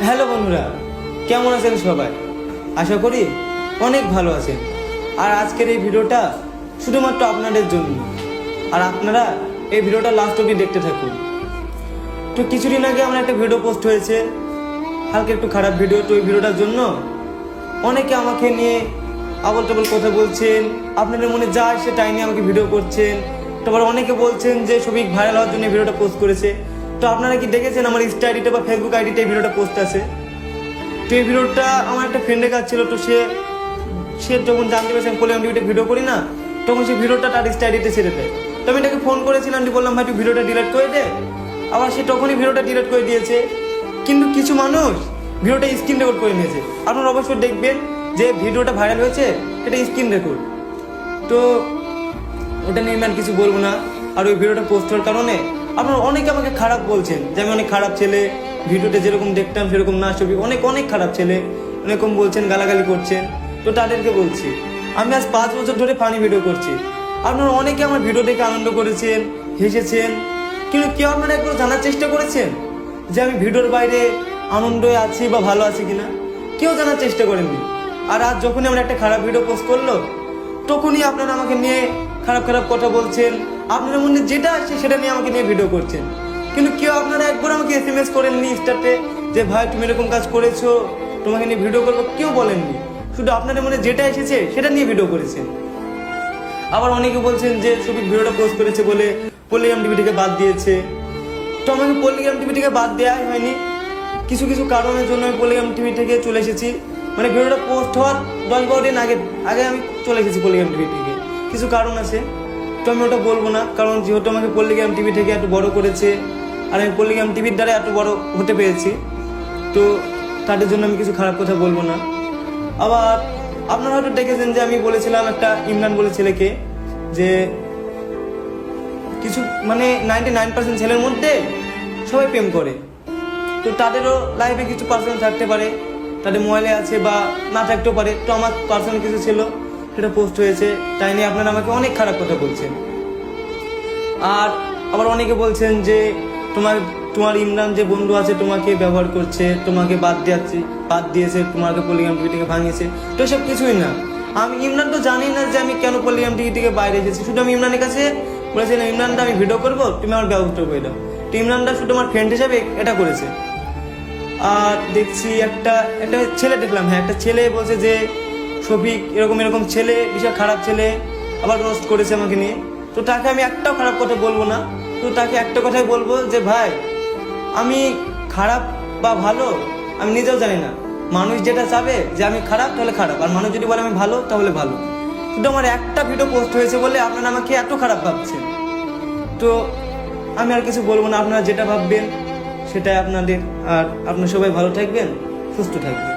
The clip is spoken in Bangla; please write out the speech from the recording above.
হ্যালো বন্ধুরা, কেমন আছেন সবাই? আশা করি অনেক ভালো আছেন। আর আজকের এই ভিডিওটা শুধুমাত্র আপনাদের জন্য, আর আপনারা এই ভিডিওটা লাস্ট অবধি দেখতে থাকুন। তো কিছুদিন আগে আমার একটা ভিডিও পোস্ট হয়েছে, হালকা একটু খারাপ ভিডিও। তো এই ভিডিওটার জন্য অনেকে আমাকে নিয়ে আবল তাবল কথা বলছেন, আপনাদের মনে যা আসে তাই নিয়ে আমাকে ভিডিও করছেন। তারপর অনেকে বলছেন যে সবিক ভাইরাল হওয়ার জন্য ভিডিওটা পোস্ট করেছে। তো আপনারা কি দেখেছেন আমার ইনস্টা আইডিতে বা ফেসবুক আইডিতে এই ভিডিওটা পোস্ট আছে? তো এই ভিডিওটা আমার একটা ফ্রেন্ডের কাছে ছিল। তো সে যখন জানতে পেরেছে আমি পলিগ্রাম টিভিতে ভিডিও করি না, তখন সে ভিডিওটা তার ইনস্টা আইডিতে ছেড়ে দেয়। তো আমি তাকে ফোন করেছিলাম, বললাম ভাই তুই ভিডিওটা ডিলিট করে দে। আবার সে তখনই ভিডিওটা ডিলিট করে দিয়েছে। কিন্তু কিছু মানুষ ভিডিওটা স্ক্রিন রেকর্ড করে নিয়েছে। আপনারা অবশ্যই দেখবেন যে ভিডিওটা ভাইরাল হয়েছে, এটা স্ক্রিন রেকর্ড। তো ওটা নিয়ে আমি আর কিছু বলবো না। আর ওই ভিডিওটা পোস্ট হওয়ার কারণে আপনারা অনেকে আমাকে খারাপ বলছেন যে আমি অনেক খারাপ ছেলে, ভিডিওতে যেরকম দেখতাম সেরকম না, ছবি অনেক অনেক খারাপ ছেলে এরকম বলছেন, গালাগালি করছেন। তো তাদেরকে বলছি, আমি আজ 5 বছর ধরে ফানি ভিডিও করছি। আপনারা অনেকে আমার ভিডিও দেখে আনন্দ করেছেন, হেসেছেন, কিন্তু কেউ আপনারা একবার জানার চেষ্টা করেছেন যে আমি ভিডিওর বাইরে আনন্দে আছি বা ভালো আছি কিনা? কেউ জানার চেষ্টা করেননি। আর আজ যখনই আমরা একটা খারাপ ভিডিও পোস্ট করলো, তখনই আপনারা আমাকে নিয়ে খারাপ খারাপ কথা বলছেন। আপনাদের মনে যেটা আসছে সেটা নিয়ে আমাকে নিয়ে ভিডিও করছেন। কিন্তু কেউ আপনারা একবার আমাকে SMS করেননি ইনস্টাতে যে ভাই তুমি এরকম কাজ করেছো, তোমাকে নিয়ে ভিডিও করবো, কেউ বলেননি। শুধু আপনাদের মনে যেটা এসেছে সেটা নিয়ে ভিডিও করেছেন। আবার অনেকে বলছেন যে সবিক ভিডিওটা পোস্ট করেছে বলে পলিগ্রাম টিভি থেকে বাদ দিয়েছে। তো আমাকে পলিগ্রাম টিভি থেকে বাদ দেওয়াই হয়নি। কিছু কিছু কারণের জন্য আমি পলিগ্রাম টিভি থেকে চলে এসেছি। মানে ভিডিওটা পোস্ট হওয়ার 10-12 দিন আগে আমি চলে এসেছি পলিগ্রাম টিভি থেকে। কিছু কারণ আছে, তো আমি ওটা বলবো না। কারণ যেহেতু আমাকে পলিগ্রাম টিভি থেকে এত বড় করেছে, আর আমি পলিগ্রাম টিভির দ্বারা এত বড় হতে পেরেছি, তো তাদের জন্য আমি কিছু খারাপ কথা বলবো না। আবার আপনারা হয়তো দেখেছেন যে আমি বলেছিলাম একটা ইমরান বলে ছেলেকে যে কিছু মানে 99% ছেলের মধ্যে সবাই প্রেম করে। তো তাদেরও লাইফে কিছু পার্সোনাল থাকতে পারে, তাদের মোবাইলে আছে বা না থাকতেও পারে। তো আমার পার্সোনাল কিছু ছিল, সেটা পোস্ট হয়েছে, তাই নিয়ে আপনারা আমাকে অনেক খারাপ কথা বলছেন। আর আবার অনেকে বলছেন যে তোমার ইমরান যে বন্ধু আছে তোমাকে ব্যবহার করছে, তোমাকে বাদ দিয়েছে, তোমাকে পলিগ্রাম টিভি থেকে ভাঙিয়েছে। তো এসব কিছুই না। আমি ইমরান তো জানি না যে আমি কেন পলিগ্রাম টিভি থেকে বাইরে এসেছি। শুধু আমি ইমরানের কাছে বলেছিলাম ইমরানদা আমি ভিডিও করবো, তুমি আমার ব্যবস্থা করে দাও। তো ইমরানদা শুধু আমার ফ্রেন্ড হিসাবে এটা করেছে। আর দেখছি একটা ছেলে দেখলাম, একটা ছেলে বলছে যে শফিক এরকম ছেলে, বিশাল খারাপ ছেলে, আবার রোস্ট করেছে আমাকে নিয়ে। তো তাকে আমি একটাও খারাপ কথা বলবো না। তো তাকে একটা কথাই বলবো যে ভাই আমি খারাপ বা ভালো আমি নিজেও জানি না। মানুষ যেটা চাবে যে আমি খারাপ তাহলে খারাপ, আর মানুষ যদি বলে আমি ভালো তাহলে ভালো। কিন্তু আমার একটা ভিডিও পোস্ট হয়েছে বলে আপনারা আমাকে এত খারাপ ভাবছেন। তো আমি আর কিছু বলবো না, আপনারা যেটা ভাববেন সেটাই আপনাদের। আর আপনারা সবাই ভালো থাকবেন, সুস্থ থাকবেন।